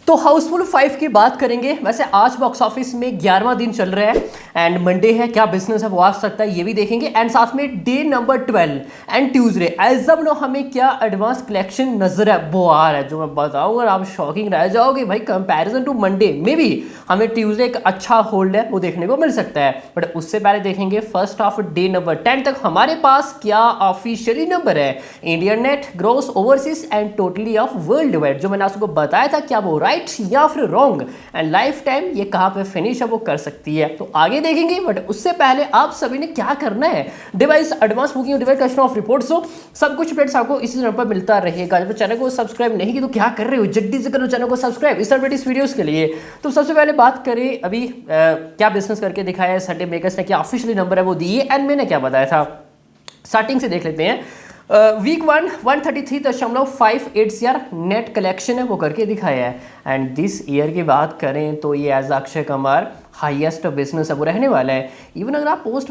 तो हाउसफुल 5 की बात करेंगे। वैसे आज बॉक्स ऑफिस में 11वां दिन चल रहा है एंड मंडे है, क्या बिजनेस है वो आ सकता है ये भी देखेंगे। एंड साथ में day number 12 and Tuesday as of now हमें क्या एडवांस कलेक्शन नजर है वो आ रहा है, जो मैं बताऊंगा आप शॉकिंग रह जाओगे भाई। कंपैरिजन टू मंडे में भी हमें ट्यूसडे एक अच्छा होल्ड है वो देखने को मिल सकता है। बट उससे पहले देखेंगे फर्स्ट ऑफ डे नंबर 10 तक हमारे पास क्या ऑफिशियली नंबर है, Indian net, gross, overseas and totally of world wide, जो मैंने आपको बताया था क्या वो राइट या फिर रॉन्ग एंड लाइफ टाइम ये कहां पे फिनिश है वो कर सकती है, तो आगे देखेंगे। बट उससे पहले आप सभी ने क्या करना है, device advance booking, device customer of reports हो सब कुछ अपडेट्स आपको इसी चैनल पर मिलता रहेगा। जब चैनल को सब्सक्राइब नहीं की तो क्या कर रहे हो, जल्दी से करो चैनल को सब्सक्राइब इस तरह इस वीडियोस के लिए। तो सबसे पहले बात करें अभी क्या बिजनेस करके दिखाया है संडे मेकर्स ने, क्या ऑफिशियली नंबर है वो दिए एंड मैंने क्या बताया था। स्टार्टिंग से देख लेते हैं। वीक 133.58 यार नेट कलेक्शन है वो करके दिखाया है। एंड दिस ईयर की बात करें तो ये as Akshay Kumar highest business है वो रहने वाला है। इवन अगर आप पोस्ट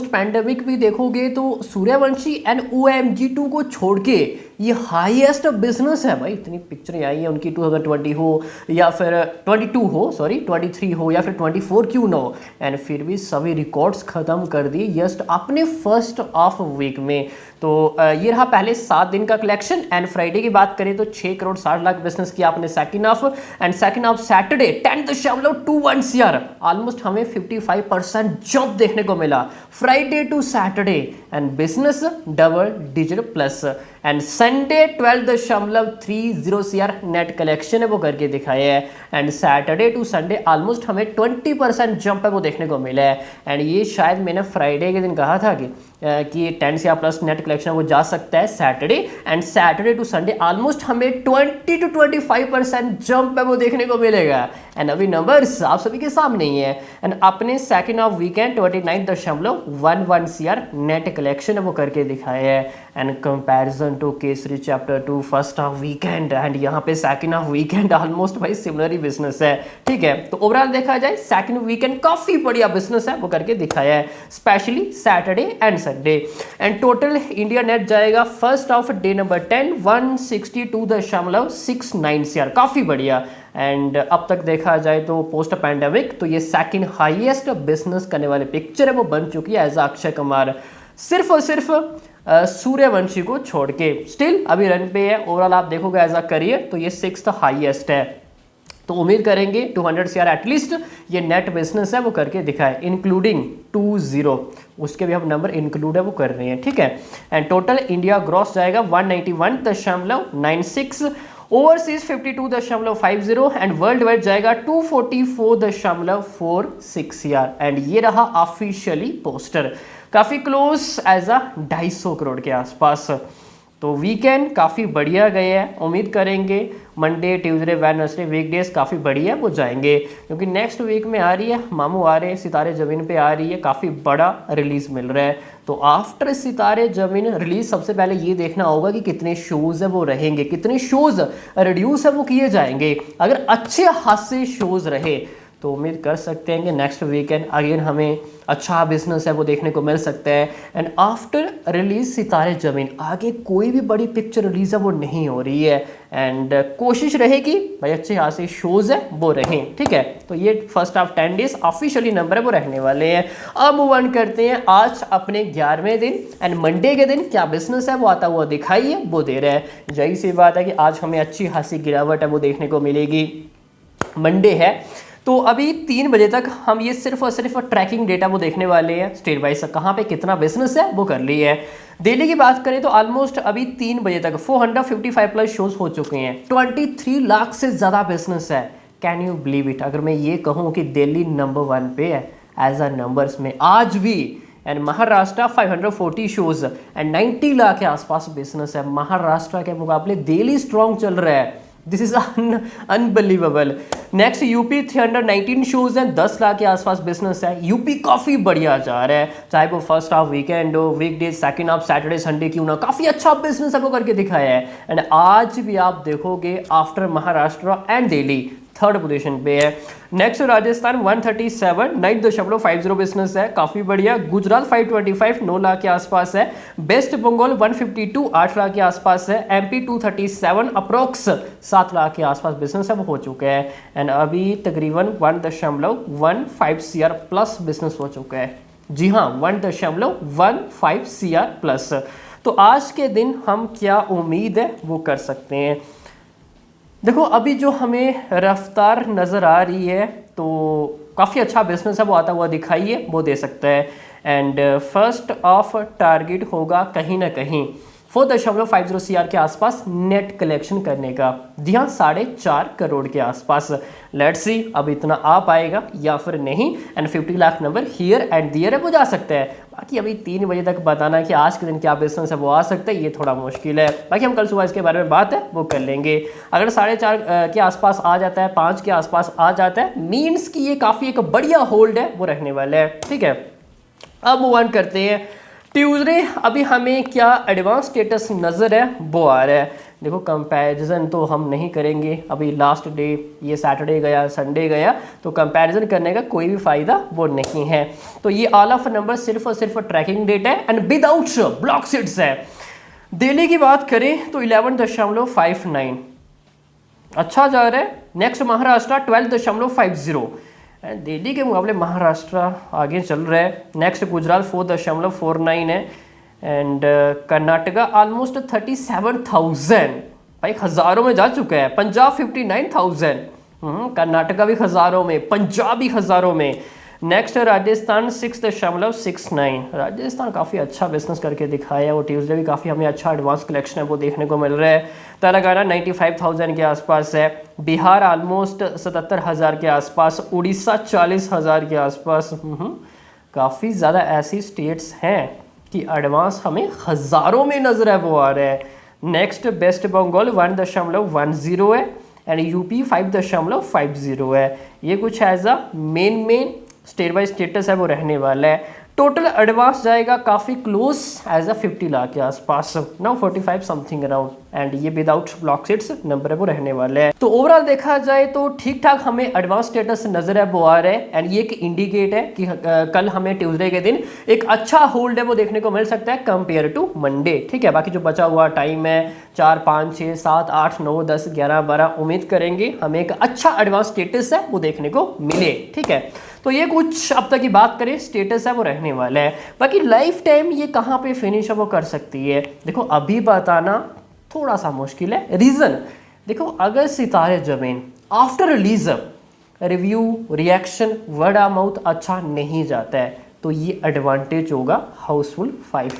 पैंडेमिक भी देखोगे तो सूर्यवंशी एंड OMG2 को छोड़ के ये हाईएस्ट बिजनेस है भाई। इतनी पिक्चरें आई हैं उनकी 2020 हो या फिर 23 हो या फिर 24 क्यों ना हो, एंड फिर भी सभी रिकॉर्ड्स खत्म कर दिए जस्ट अपने फर्स्ट ऑफ वीक में। तो ये रहा पहले 7 दिन का कलेक्शन। एंड फ्राइडे की बात करें तो 6 करोड़ 60 लाख बिजनेस किया आपने second of, and second of Saturday 10.21 यार ऑलमोस्ट हमें 55% जंप देखने को मिला Friday to Saturday and business double digit plus. And Sunday 12.30 यार नेट कलेक्शन है वो करके दिखाया है। And Saturday to Sunday almost हमें 20% जंप है वो देखने को मिला है। एंड ये शायद मैंने फ्राइडे के दिन कहा था कि 10 या प्लस नेट कलेक्शन वो जा सकता है Saturday, and Saturday to Sunday almost हमें 20 to 25% जंप है वो देखने को मिलेगा। एंड अभी नंबर्स आप सभी के सामने ही है। एंड अपने सेकंड ऑफ वीकेंड 29.11 यार नेट कलेक्शन है वो करके दिखाया है। And comparison to Kesari chapter 2 first of weekend and यहाँ पे सेकंड ऑफ वीकेंड ऑलमोस्ट भाई सिमिलर ही बिजनेस है, ठीक है। तो ओवरऑल देखा जाए सेकंड वीकेंड काफी बढ़िया बिजनेस है वो करके दिखाया है, specially Saturday and Sunday. And total India net जाएगा फर्स्ट ऑफ डे नंबर 10 162.69 यार काफी बढ़िया। एंड अब तक देखा जाए तो पोस्ट पैंडेमिक तो ये सेकंड हाईएस्ट बिजनेस करने वाली पिक्चर है वो बन चुकी है एज अक्षय कुमार, सिर्फ और सिर्फ सूर्यवंशी को छोड़ के। स्टिल अभी रन पे है, ओवरऑल आप देखोगे एज अ करियर तो ये 6th हाईएस्ट है। तो उम्मीद करेंगे 200 यार एटलीस्ट ये नेट बिजनेस है वो करके दिखाए, इंक्लूडिंग 20 उसके भी हम नंबर इंक्लूड है वो कर रहे हैं, ठीक है। एंड टोटल इंडिया ग्रॉस जाएगा 191.96, ओवरसीज 52.50 एंड वर्ल्ड वाइड जाएगा 244.46 यार। एंड ये रहा ऑफिशियली पोस्टर, काफ़ी क्लोज एज अ 250 करोड़ के आसपास। तो वीकेंड काफ़ी बढ़िया गए हैं, उम्मीद करेंगे मंडे ट्यूसडे वेडनेसडे वीकडेज काफ़ी बढ़िया वो जाएंगे, क्योंकि नेक्स्ट वीक में आ रही है मामू आ रहे हैं, सितारे ज़मीन पे आ रही है, काफ़ी बड़ा रिलीज़ मिल रहा है। तो आफ्टर सितारे ज़मीन रिलीज सबसे पहले ये देखना होगा कि कितने शोज़ है वो रहेंगे, कितने शोज़ रिड्यूस है वो किए जाएंगे। अगर अच्छे खासे शोज़ रहे तो उम्मीद कर सकते हैं कि नेक्स्ट वीकेंड अगेन हमें अच्छा बिजनेस है वो देखने को मिल सकता है। एंड आफ्टर रिलीज सितारे ज़मीन आगे कोई भी बड़ी पिक्चर रिलीज है वो नहीं हो रही है। एंड कोशिश रहेगी भाई अच्छे खासे शोज़ है वो रहें, ठीक है। तो ये first of 10 days officially number है वो रहने वाले हैं। अब मूव ऑन करते हैं आज अपने 11वें दिन एंड मंडे के दिन क्या बिजनेस है वो आता हुआ दिखाई है वो दे रहा है। यही सी बात है कि आज हमें अच्छी खासी गिरावट है वो देखने को मिलेगी। मंडे है तो अभी 3 बजे तक हम ये सिर्फ और सिर्फ ट्रैकिंग डेटा वो देखने वाले हैं, स्टेट वाइज कहाँ पे कितना बिजनेस है वो कर ली है। दिल्ली की बात करें तो ऑलमोस्ट अभी 3 बजे तक 455 प्लस शोज हो चुके हैं, 23 लाख से ज़्यादा बिजनेस है। कैन यू बिलीव इट, अगर मैं ये कहूँ कि दिल्ली नंबर 1 पे है एज अ नंबर्स में आज भी। And Maharashtra 540 shows and 90 lakh के आसपास बिजनेस है। महाराष्ट्र के मुकाबले दिल्ली स्ट्रॉन्ग चल रहा है, this is unbelievable. Next UP 319 shows हैं, 10 लाख के आसपास बिजनेस है। यूपी काफ़ी बढ़िया जा रहा है, चाहे वो फर्स्ट ऑफ वीकेंड हो, weekdays, second of Saturday Sunday क्यों ना, काफ़ी अच्छा बिजनेस आपको करके दिखाया है। एंड आज भी आप देखोगे after Maharashtra and Delhi third position पे है। नेक्स्ट राजस्थान 137 9.50 बिजनेस है, काफ़ी बढ़िया। गुजरात 525 9 लाख के आसपास है। वेस्ट बंगाल 152 8 लाख के आसपास है। MP 237 अप्रोक्स 7 लाख के आसपास बिजनेस है वो हो चुका है। एंड अभी तकरीबन 1.15 CR प्लस बिजनेस हो चुका है। जी हाँ, 1.15 CR प्लस। तो आज के दिन हम क्या उम्मीद है वो कर सकते हैं। देखो अभी जो हमें रफ्तार नज़र आ रही है तो काफ़ी अच्छा बिजनेस है वो आता हुआ दिखाई है, वो दे सकता है। एंड फर्स्ट ऑफ टारगेट होगा कहीं ना कहीं 4.50 CR के आसपास नेट कलेक्शन करने का। जी हाँ, 4.5 करोड़ के आसपास। लेट्स सी अब इतना आ पाएगा या फिर नहीं। And 50 lakh number here and there है वो जा सकता है। बाकी अभी 3 बजे तक बताना कि आज के दिन क्या बिजनेस है वो आ सकता है, ये थोड़ा मुश्किल है। बाकी हम कल सुबह इसके बारे में बात है वो कर लेंगे। अगर 4.5 के आसपास आ जाता है, 5 के आसपास आ जाता है, मीन्स कि ये काफ़ी एक बढ़िया होल्ड है वो रहने वाला है। ठीक है, अब मूव ऑन करते हैं। ट्यूसडे अभी हमें क्या एडवांस स्टेटस नज़र है वो आ रहा है। देखो कंपैरिजन तो हम नहीं करेंगे, अभी लास्ट डे ये सैटरडे गया संडे गया, तो कंपैरिजन करने का कोई भी फ़ायदा वो नहीं है। तो ये ऑल ऑफ नंबर सिर्फ और सिर्फ ट्रैकिंग डेट है एंड विदाउट ब्लॉक सीट्स है। दिल्ली की बात करें तो 11.59 अच्छा जा रहा है। नेक्स्ट महाराष्ट्र 12.50 दिल्ली के मुकाबले महाराष्ट्र आगे चल रहा है। नेक्स्ट गुजरात 4.49 है। एंड कर्नाटका ऑलमोस्ट 37,000 भाई, हज़ारों में जा चुका है। पंजाब 59,000, कर्नाटका भी हज़ारों में, पंजाब भी हज़ारों में। नेक्स्ट राजस्थान 6.69। राजस्थान काफ़ी अच्छा बिजनेस करके दिखाया है वो। ट्यूसडे भी काफ़ी हमें अच्छा एडवांस कलेक्शन है वो देखने को मिल रहा है। तेलंगाना 95,000 के आसपास है। बिहार ऑलमोस्ट 77,000 के आसपास। उड़ीसा 40,000 के आसपास। काफ़ी ज़्यादा ऐसी स्टेट्स हैं कि एडवांस हमें हज़ारों में नज़र है वो आ रहा है। नेक्स्ट वेस्ट बंगाल 1.10 है एंड यूपी 5.50 है। ये कुछ as a main state by status है वो रहने वाला है। टोटल एडवांस जाएगा काफ़ी क्लोज एज अ 50 लाख के आसपास, नाउ 45 समथिंग अराउंड। एंड ये विदाउट ब्लॉक सीट्स नंबर है वो रहने वाले हैं। तो ओवरऑल देखा जाए तो ठीक ठाक हमें एडवांस स्टेटस नजर है वो आ रहा है। एंड ये एक इंडिकेट है कि कल हमें ट्यूसडे के दिन एक अच्छा होल्ड है वो देखने को मिल सकता है कंपेयर टू मंडे। ठीक है, बाकी जो बचा हुआ टाइम है 4 5 6 7 8 9 10 11 12, उम्मीद करेंगे हमें एक अच्छा एडवांस स्टेटस है वो देखने को मिले। ठीक है, तो ये कुछ अब तक की बात करें स्टेटस है वो रहने वाला है। बाकी लाइफ टाइम ये कहाँ पे फिनिश है वो कर सकती है, देखो अभी बताना थोड़ा सा मुश्किल है। रीज़न देखो, अगर सितारे ज़मीन after release review reaction word of mouth अच्छा नहीं जाता है तो ये एडवांटेज होगा हाउसफुल 5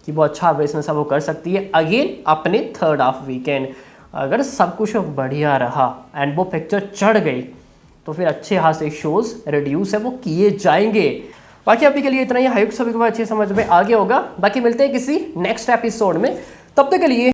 कि वो अच्छा बिजनेस है वो कर सकती है अगेन अपने थर्ड ऑफ वीकेंड। अगर सब कुछ बढ़िया रहा एंड वो पिक्चर चढ़ गई तो फिर अच्छे हाथ से शोज रिड्यूस है वो किए जाएंगे। बाकी अभी के लिए इतना ही। हाइप सभी को अच्छी समझ में आ गया होगा। बाकी मिलते हैं किसी नेक्स्ट एपिसोड में, तब तक के लिए